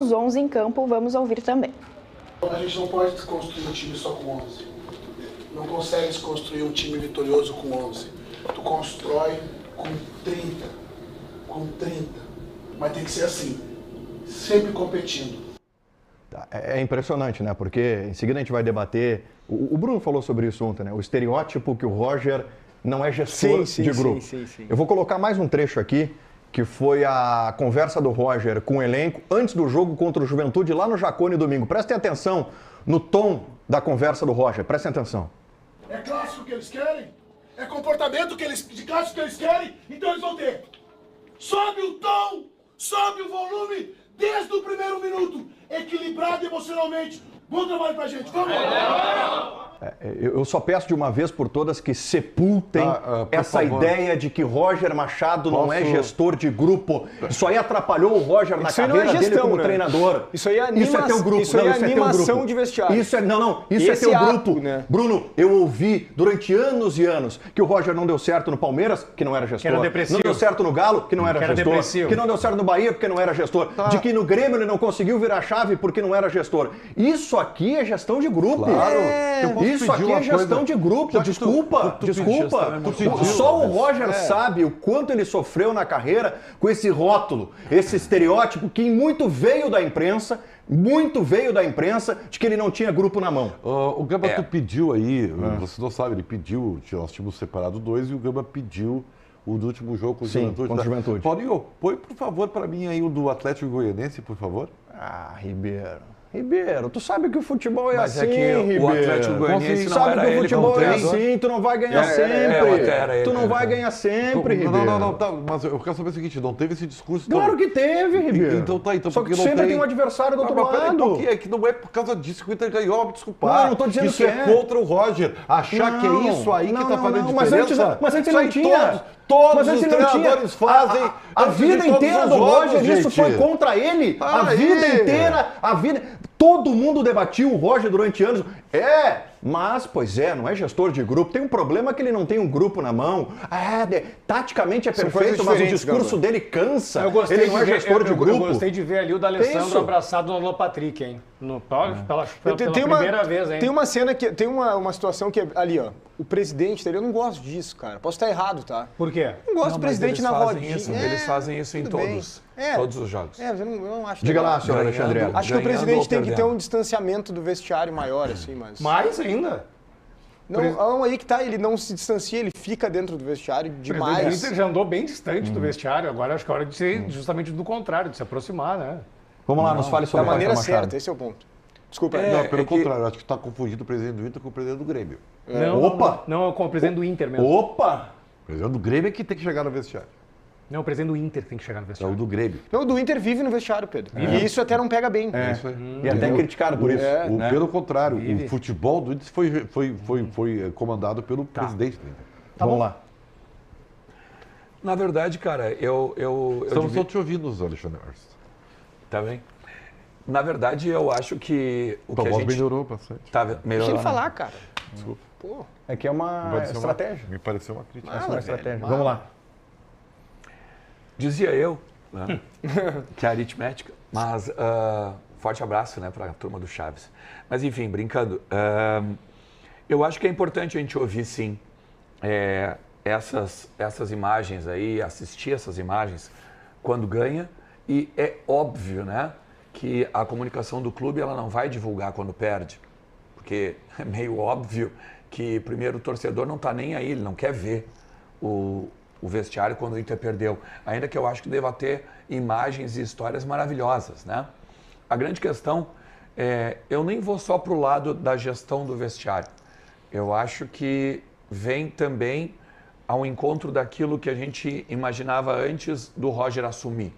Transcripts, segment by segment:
Os 11 em campo, vamos ouvir também. A gente não pode construir um time só com 11. Não consegue se construir um time vitorioso com 11. Tu constrói com 30. Com 30. Mas tem que ser assim. Sempre competindo. É impressionante, né? Porque em seguida a gente vai debater. O Bruno falou sobre isso ontem, né? O estereótipo que o Roger não é gestor de grupo. Sim. Eu vou colocar mais um trecho aqui, que foi a conversa do Roger com o elenco antes do jogo contra o Juventude lá no Jacone domingo. Prestem atenção no tom da conversa do Roger. Prestem atenção. É clássico que eles querem? É comportamento de clássico que eles querem? Então eles vão ter. Sobe o tom, sobe o volume desde o primeiro minuto. Equilibrado emocionalmente. Bom trabalho pra gente. Vamos lá. Eu só peço de uma vez por todas que sepultem essa ideia de que Roger Machado não é gestor de grupo. Isso aí atrapalhou o Roger na carreira dele como treinador. Isso aí é teu grupo. Isso aí é animação de vestiário. Isso é teu grupo. Né? Bruno, eu ouvi durante anos e anos que o Roger não deu certo no Palmeiras, que não era gestor. Não deu certo no Galo, que não era gestor. Depressivo. Que não deu certo no Bahia, porque não era gestor. De que no Grêmio ele não conseguiu virar chave porque não era gestor. Isso aqui é gestão de grupo. Claro. Isso aqui é gestão de grupo, desculpa. Só o Roger sabe o quanto ele sofreu na carreira com esse rótulo, esse estereótipo que muito veio da imprensa de que ele não tinha grupo na mão. O Gamba, tu pediu aí, você não sabe, ele pediu, nós tínhamos separado 2 e o Gamba pediu o do último jogo com o Juventude. Contra o Juventude. Paulinho, põe por favor para mim aí o do Atlético Goianense, por favor. Ribeiro, tu sabe que o futebol é Mas assim, Ribeiro. O Atlético Goianiense não sabe era que o ele futebol como é treinador? assim, tu não vai ganhar sempre. Tu não vai ganhar sempre, Ribeiro. Não, tá, mas eu quero saber o seguinte, não teve esse discurso... Claro que teve, Ribeiro. Então tá, Só que sempre tem um adversário do outro lado. É que não é por causa disso que o Inter ganhou, me desculpar. Não tô dizendo isso é contra o Roger. Achar que é isso aí que tá fazendo diferença. Mas antes não tinha. Todos os treinadores fazem. A vida inteira do Roger, isso foi contra ele. A vida inteira, todo mundo debatiu o Roger durante anos. Mas, não é gestor de grupo. Tem um problema que ele não tem um grupo na mão. Taticamente é perfeito, mas o discurso dele cansa. Ele não é gestor de grupo. Eu gostei de ver ali o D'Alessandro abraçado no Alô Patrick, hein? Pela primeira vez, hein? Tem uma cena que... Tem uma situação que é ali, ó. O presidente dele, eu não gosto disso, cara. Posso estar errado, tá? Por quê? Não gosto do presidente na rodinha. Eles fazem isso em todos os jogos. Eu não acho. Diga lá, senhor Alexandre. Acho que o presidente tem que ter um distanciamento do vestiário maior, assim, mas... Mais ainda? Não, aí que tá, ele não se distancia, ele fica dentro do vestiário demais. O Inter já andou bem distante do vestiário, agora acho que é hora de ser justamente do contrário, de se aproximar, né? Vamos lá, nos fale sobre da maneira certa, esse é o ponto. Desculpa. Não, pelo contrário, acho que está confundindo o presidente do Inter com o presidente do Grêmio. Não, com o presidente do Inter mesmo. Opa! O presidente do Grêmio é que tem que chegar no vestiário. Não, o presidente do Inter tem que chegar no É vestiário. o do Grêmio. Não, o do Inter vive no vestiário, Pedro. E isso até não pega bem. Isso aí. E até criticado por isso. Pelo contrário, o futebol do Inter foi comandado pelo presidente do Inter. Vamos lá. Na verdade, cara, eu Estamos só te ouvindo, Alexandre. Tá bem? Na verdade, eu acho que o que a gente... melhorou bastante. Tá melhorando. Deixa ele falar, cara. Desculpa. Pô. É que é uma estratégia. Me pareceu uma crítica. É uma estratégia. Vamos lá. Dizia eu, né, que é aritmética, mas forte abraço, né, para a turma do Chaves. Mas enfim, brincando, eu acho que é importante a gente ouvir, sim, essas imagens aí, assistir essas imagens quando ganha, e é óbvio, né, que a comunicação do clube ela não vai divulgar quando perde, porque é meio óbvio que, primeiro, o torcedor não está nem aí, ele não quer ver o vestiário quando o Inter perdeu. Ainda que eu acho que deva ter imagens e histórias maravilhosas, né? A grande questão eu nem vou só para o lado da gestão do vestiário. Eu acho que vem também ao encontro daquilo que a gente imaginava antes do Roger assumir.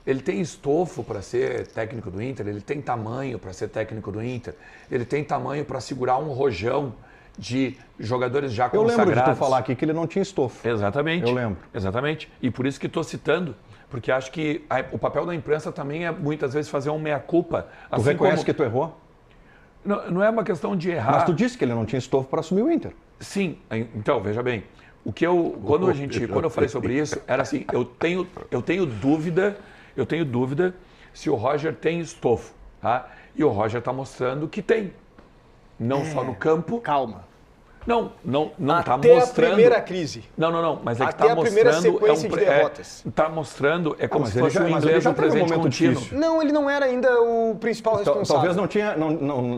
Ele tem estofo para ser técnico do Inter, ele tem tamanho para ser técnico do Inter, ele tem tamanho para segurar um rojão de jogadores já consagrados. Eu lembro de tu falar aqui que ele não tinha estofo. Exatamente. Eu lembro. Exatamente. E por isso que estou citando, porque acho que o papel da imprensa também é muitas vezes fazer um meia-culpa. Tu reconhece que tu errou? Não é uma questão de errar. Mas tu disse que ele não tinha estofo para assumir o Inter. Sim. Então, veja bem. Quando eu falei sobre isso, era assim, eu tenho dúvida se o Roger tem estofo, tá? E o Roger está mostrando que tem. Não só no campo. Calma. Não está Até mostrando. a primeira crise. Não, mas é que Até está a primeira mostrando. sequência de derrotas. Está mostrando, é como se ele fosse já- o mas ele inglês já um teve um presente momento contínuo. difícil. Não, ele não era ainda o principal responsável. Talvez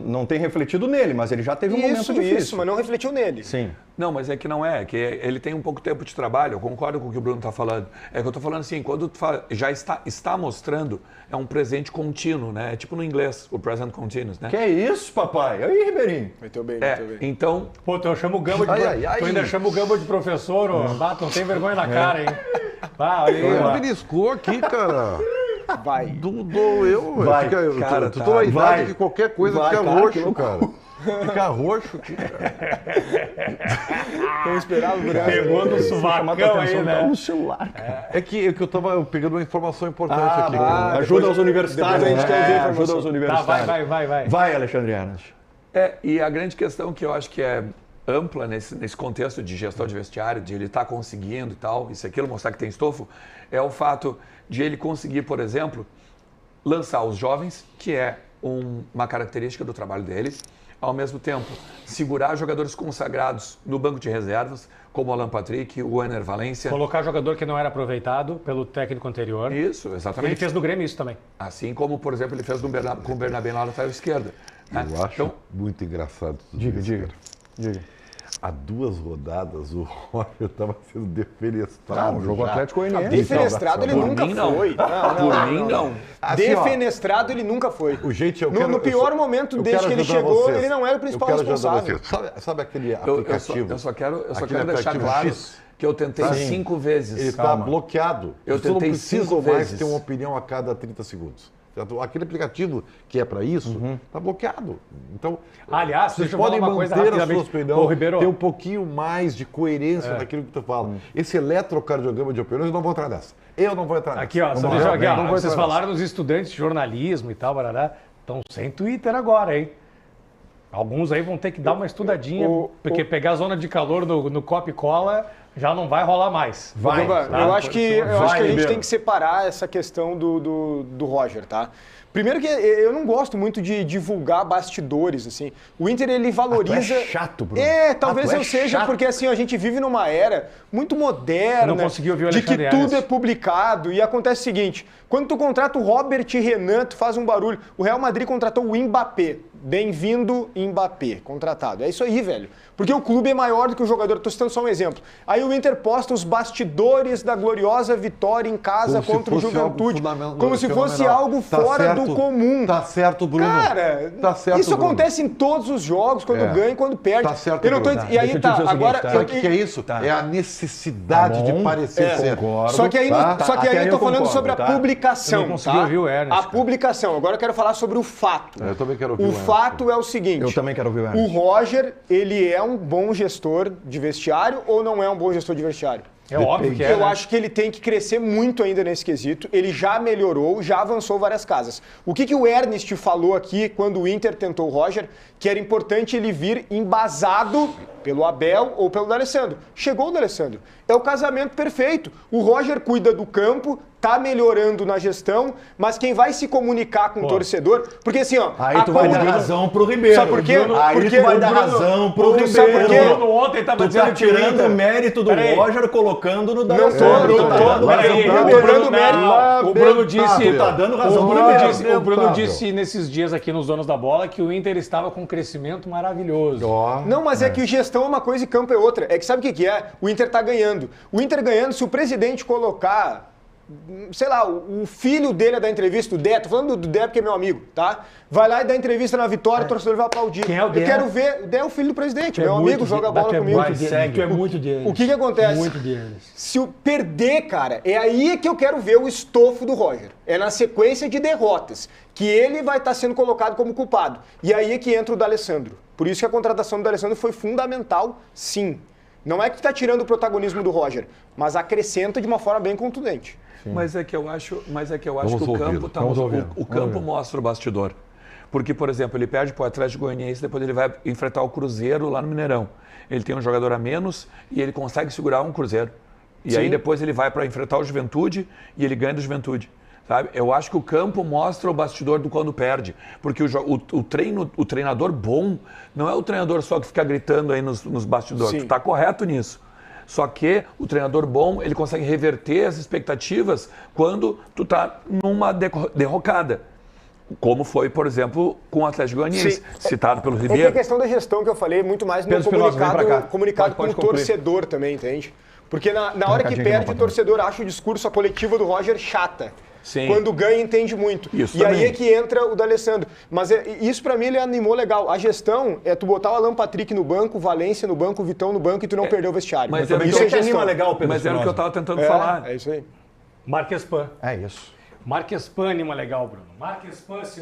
não tenha refletido nele, mas ele já teve um momento difícil. Isso, mas não refletiu nele. Sim. Não, mas é que não é, que ele tem um pouco tempo de trabalho, eu concordo com o que o Bruno está falando. É que eu estou falando assim, quando tu fala, já está mostrando, é um presente contínuo, né? É tipo no inglês, o present continuous, né? Que é isso, papai? Aí, Ribeirinho. Meteu bem, É, meteu bem. então, Pô, tu chama o Gamba de tu ainda chama o Gamba de professor, ô. Bah, tu não tem vergonha na cara, hein? Bah, olha aí, Ele ó. beliscou aqui, cara. Vai. Doeu, Vai, velho. cara, Tu tá. tô na idade Vai. que qualquer coisa Vai, fica cara, que roxo, loucura. cara. Fica roxo aqui, cara. Vamos esperar o Bruno. Pegou no suvacão aí, né? No celular, cara. É que eu tava pegando uma informação importante aqui. Ajuda aos universitários. depois a gente quer ver a informação. Ajuda aos Tá, universitários. vai. Vai, Alexandre Ernest. e a grande questão que eu acho que é ampla nesse contexto de gestão de vestiário, de ele estar conseguindo e tal, isso e aquilo, mostrar que tem estofo, é o fato de ele conseguir, por exemplo, lançar os jovens, que é uma característica do trabalho dele, ao mesmo tempo segurar jogadores consagrados no banco de reservas, como o Alan Patrick, o Ener Valencia. Colocar jogador que não era aproveitado pelo técnico anterior. Isso, exatamente. Ele fez no Grêmio isso também. Assim como, por exemplo, ele fez com o Bernabé na lateral esquerda. né? Eu acho Então, muito engraçado tudo isso, cara. Há 2 rodadas o Roger estava sendo defenestrado. O jogo já. Atlético Goianiense. Defenestrado ele Por nunca mim, não. foi. por mim, não. Assim, ó, Defenestrado ele nunca foi. Gente, eu No quero- pior eu momento eu desde quero que ele ajudar chegou, vocês. ele não era o principal Eu quero ajudar responsável. vocês. Sabe aquele Eu só aplicativo? quero Aquele deixar aplicativo claro X? que eu tentei 5 vezes. Ele está bloqueado. Eu Você não tentei precisa 5 mais vezes. ter uma opinião a cada 30 segundos. Certo? Aquele aplicativo que é para isso está bloqueado. Então, Aliás, vocês deixa eu falar podem uma coisa manter a sua rapidamente. opinião, Ô, Ribeiro. ter um pouquinho mais de coerência naquilo que tu fala. Esse eletrocardiograma de opiniões, eu não vou entrar nessa. Eu não vou entrar nessa. Aqui, ó, só Não deixa vou aqui, entrar ó. nessa. Vocês falaram dos estudantes de jornalismo e tal, barará. Estão sem Twitter agora, hein? Alguns aí vão ter que dar uma estudadinha, porque pegar a zona de calor no copo e cola já não vai rolar mais. Vai. Gamba, tá? eu acho que a gente Ribeiro. tem que separar essa questão do Roger, tá? Primeiro que eu não gosto muito de divulgar bastidores, assim. O Inter, ele valoriza... Tu é chato, Bruno. Talvez tu é eu seja, chato. porque assim, a gente vive numa era muito moderna, Não consegui ouvir o de que Alexandre tudo Ernest. é publicado, e acontece o seguinte, quando tu contrata o Robert Renan, tu faz um barulho. O Real Madrid contratou o Mbappé. Bem-vindo, Mbappé, contratado. É isso aí, velho. Porque o clube é maior do que o jogador. Estou citando só um exemplo. Aí o Inter posta os bastidores da gloriosa vitória em casa Como se contra o fosse algo Juventude. fundamental, Como se fosse fenomenal. algo Tá fora certo, do comum. Tá certo, Bruno. Cara, tá certo, isso Bruno. acontece em todos os jogos, quando ganha e quando perde. Tá certo, Eu não tô... Bruno. E aí Deixa eu te tá, dizer o seguinte, agora... tá? Sabe o que é isso? Tá. É a necessidade Tá bom. de parecer ser. Só que aí, tá? só que Até aí aí eu tô eu falando concordo, sobre a tá? publicação. Eu não consegui tá? ouvir o Ernest, A cara. publicação. Agora eu quero falar sobre o fato. Eu também quero ouvir o O Ernest. fato é o seguinte. Eu também quero ouvir o O Ernest. Roger, ele é um bom gestor de vestiário ou não é um bom gestor de vestiário? É óbvio que é, Eu né? acho que ele tem que crescer muito ainda nesse quesito. Ele já melhorou, já avançou várias casas. O que o Ernest falou aqui quando o Inter tentou o Roger? Que era importante ele vir embasado pelo Abel ou pelo D'Alessandro. Chegou o D'Alessandro. É o casamento perfeito. O Roger cuida do campo, tá melhorando na gestão, mas quem vai se comunicar com o torcedor... Porque assim, ó... Aí tu vai dar razão pro Ribeiro. Sabe por quê? Aí Porque tu vai o dar Bruno- razão pro Tu sabe por quê? Ribeiro. Bruno ontem tava Tu dizendo tá que o tirando Inter- o mérito do Peraí. Roger, colocando no Não D'Alessandro. tô, não Tá tô. dando Peraí, razão eu pro tô Ribeiro. dando mérito. O Bruno disse, Tu tá dando razão o pro Bruno Ribeiro. disse, o Bruno Lamentável. disse nesses dias aqui nos Donos da Bola que o Inter estava com um crescimento maravilhoso. Ó, Não, mas é que gestão é uma coisa e campo é outra. É que sabe o que é? O Inter tá ganhando. O Inter ganhando, se o presidente colocar, sei lá, o filho dele a dar entrevista, o Dé, tô falando do Dé porque é meu amigo, tá? Vai lá e dá entrevista na Vitória, o torcedor vai aplaudir. Quem é o Dé? Eu quero ver, o Dé é o filho do presidente, meu amigo, joga bola comigo. Tu é muito deles. O que acontece? Muito deles. Se o perder, cara, é aí que eu quero ver o estofo do Roger. É na sequência de derrotas, que ele vai estar sendo colocado como culpado. E aí é que entra o D'Alessandro. Por isso que a contratação do D'Alessandro foi fundamental, sim. Não é que está tirando o protagonismo do Roger, mas acrescenta de uma forma bem contundente. Mas é que eu acho que Vamos o ouvi-lo, campo, vamos ouvi-lo, o campo mostra o bastidor. Porque, por exemplo, ele perde para o Atlético Goianiense, depois ele vai enfrentar o Cruzeiro lá no Mineirão. Ele tem um jogador a menos e ele consegue segurar um Cruzeiro. E aí depois ele vai para enfrentar o Juventude e ele ganha do Juventude. Sabe? Eu acho que o campo mostra o bastidor do quando perde. Porque o treinador bom não é o treinador só que fica gritando aí nos bastidores. Sim. Tu tá correto nisso. Só que o treinador bom, ele consegue reverter as expectativas quando tu tá numa derrocada. Como foi, por exemplo, com o Atlético Goianiense, citado pelo Ribeiro. É que a questão da gestão que eu falei, muito mais no Pedro Espinosa, vem pra cá. comunicado Pode com o concluir. torcedor também, entende? Porque na hora que recadinho perde, aqui o no torcedor acha o discurso, a coletiva do Roger chata. Sim. Quando ganha, entende muito. Isso e também. aí é que entra o D'Alessandro. Mas isso pra mim ele animou legal. A gestão é tu botar o Alan Patrick no banco, o Valência no banco, o Vitão no banco e tu não perder o vestiário. mas isso também é que anima gestão. legal, Pedro Mas era o que eu Espinosa. estava tentando falar. É isso aí. Marquespan. É isso. Marquespan anima legal, Bruno. Marquespan, se